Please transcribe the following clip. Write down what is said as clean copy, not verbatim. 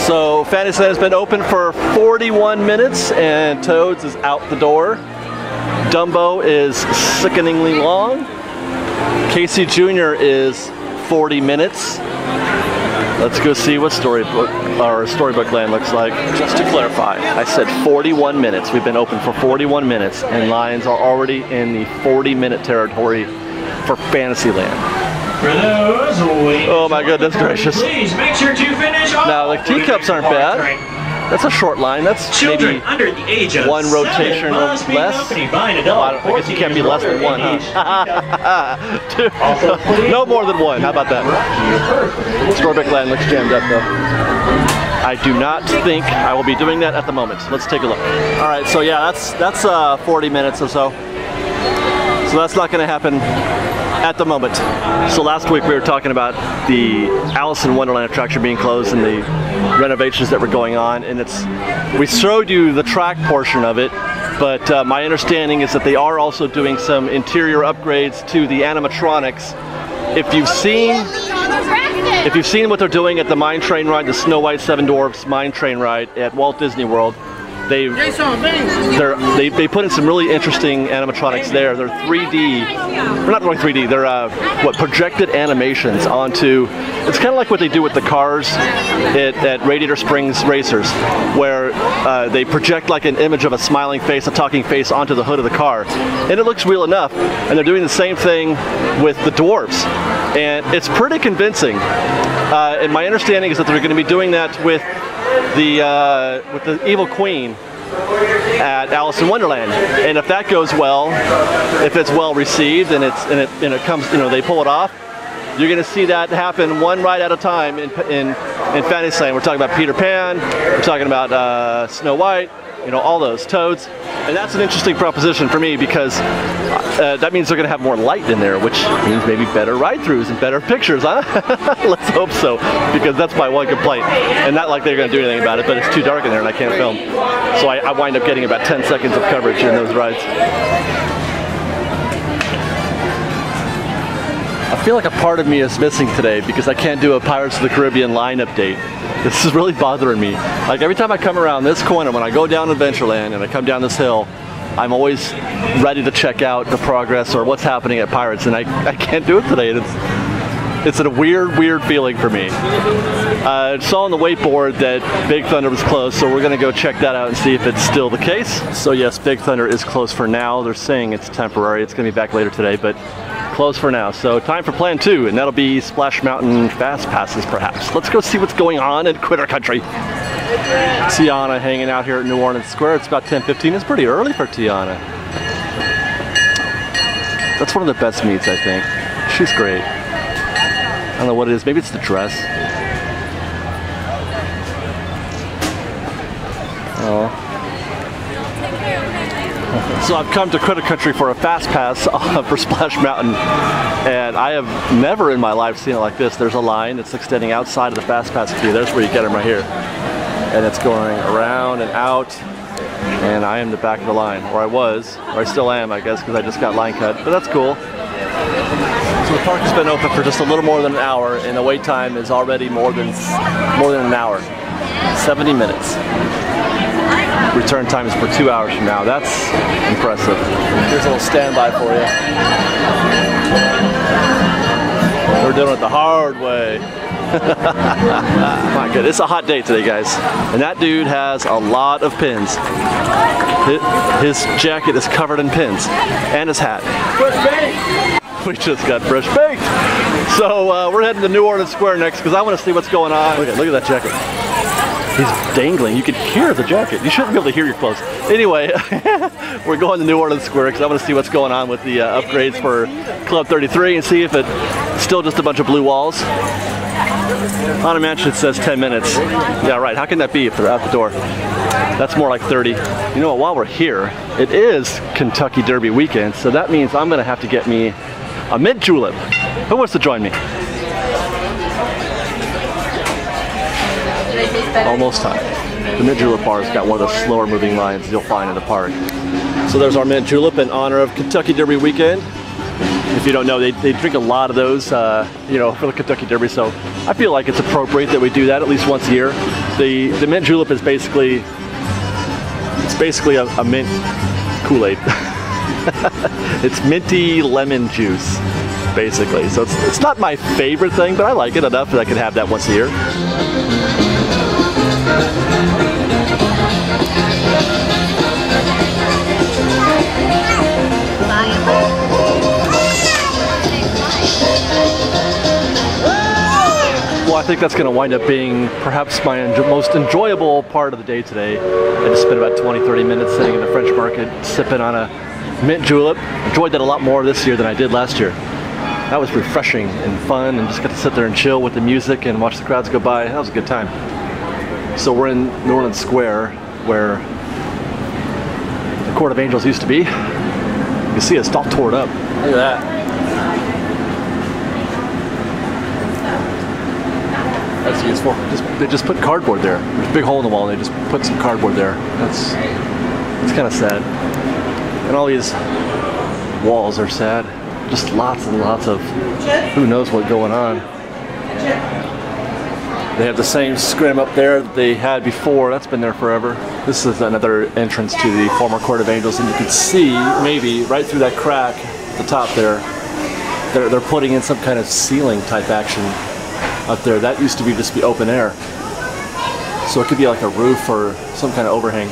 So Fantasyland has been open for 41 minutes and Toads is out the door. Dumbo is sickeningly long. Casey Jr. is 40 minutes. Let's go see what Storybook Land looks like. Just to clarify, I said 41 minutes. We've been open for 41 minutes and lines are already in the 40-minute territory for Fantasyland. For those waiting, oh my goodness gracious. Please make sure to finish all. Now the teacups aren't bad. That's a short line. That's children maybe under the age of one rotation or less. I guess you can't be less than one, huh? No more than one. How about that? Storybook Land looks jammed up though. I do not think I will be doing that at the moment. Let's take a look. All right, so yeah, that's 40 minutes or so. So that's not going to happen at the moment. So last week we were talking about the Alice in Wonderland attraction being closed and the renovations that were going on, and we showed you the track portion of it, but my understanding is that they are also doing some interior upgrades to the animatronics. If you've seen what they're doing at the Mine Train ride, the Snow White 7 Dwarfs Mine Train ride at Walt Disney World, they put in some really interesting animatronics there. They're 3D, they're not really 3D, they're projected animations onto, it's kind of like what they do with the cars at Radiator Springs Racers, where they project like an image of a smiling face, a talking face onto the hood of the car. And it looks real enough. And they're doing the same thing with the Dwarfs. And it's pretty convincing. And my understanding is that they're going to be doing that with the Evil Queen at Alice in Wonderland, and if that goes well, if it's well received and it comes, you know, they pull it off, you're going to see that happen one ride at a time in Fantasyland. We're talking about Peter Pan, we're talking about Snow White, you know, all those Toads, and that's an interesting proposition for me because that means they're going to have more light in there, which means maybe better ride-throughs and better pictures, huh? Let's hope so, because that's my one complaint. And not like they're going to do anything about it, but it's too dark in there and I can't film. So I wind up getting about 10 seconds of coverage in those rides. I feel like a part of me is missing today because I can't do a Pirates of the Caribbean line update. This is really bothering me. Like every time I come around this corner, when I go down Adventureland and I come down this hill, I'm always ready to check out the progress or what's happening at Pirates, and I can't do it today. It's a weird feeling for me. I saw on the wakeboard that Big Thunder was closed, so we're gonna go check that out and see if it's still the case. So yes, Big Thunder is closed for now. They're saying it's temporary. It's gonna be back later today, but closed for now. So time for plan 2, and that'll be Splash Mountain Fast Passes perhaps. Let's go see what's going on in Critter Country. Tiana hanging out here at New Orleans Square. It's about 10:15. It's pretty early for Tiana. That's one of the best meets, I think. She's great. I don't know what it is. Maybe it's the dress. Oh. So I've come to Critter Country for a fast pass for Splash Mountain, and I have never in my life seen it like this. There's a line that's extending outside of the fast pass queue. There's where you get them right here. And it's going around and out, and I am the back of the line, or I was, or I still am, I guess, because I just got line cut, but that's cool. So the park has been open for just a little more than an hour, and the wait time is already more than an hour, 70 minutes. Return time is for 2 hours from now. That's impressive. Here's a little standby for you. We're doing it the hard way. My goodness, it's a hot day today, guys. And that dude has a lot of pins. His jacket is covered in pins. And his hat. Fresh baked! We just got fresh baked! So we're heading to New Orleans Square next because I want to see what's going on. Look at that jacket. He's dangling. You can hear the jacket. You shouldn't be able to hear your clothes. Anyway, we're going to New Orleans Square because I want to see what's going on with the upgrades for Club 33 and see if it's still just a bunch of blue walls. On a mansion it says 10 minutes. Yeah, right. How can that be if they're out the door? That's more like 30. You know what? While we're here, it is Kentucky Derby weekend, so that means I'm going to have to get me a mint julep. Who wants to join me? Almost time. The mint julep bar has got one of the slower moving lines you'll find in the park. So there's our mint julep in honor of Kentucky Derby weekend. If you don't know, they drink a lot of those, you know, for the Kentucky Derby. So I feel like it's appropriate that we do that at least once a year. The mint julep is basically a mint Kool-Aid. It's minty lemon juice, basically. So it's not my favorite thing, but I like it enough that I can have that once a year. Well, I think that's going to wind up being perhaps my most enjoyable part of the day today. I just spent about 20-30 minutes sitting in the French market sipping on a mint julep. Enjoyed that a lot more this year than I did last year. That was refreshing and fun, and just got to sit there and chill with the music and watch the crowds go by. That was a good time. So we're in New Orleans Square, where the Court of Angels used to be. You can see it's all torn up. Look at that. That's useful. They just put cardboard there. There's a big hole in the wall and they just put some cardboard there. It's kind of sad. And all these walls are sad. Just lots and lots of who knows what going on. They have the same scrim up there that they had before. That's been there forever. This is another entrance to the former Court of Angels, and you can see maybe right through that crack at the top there, they're putting in some kind of ceiling type action up there. That used to be just be open air. So it could be like a roof or some kind of overhang.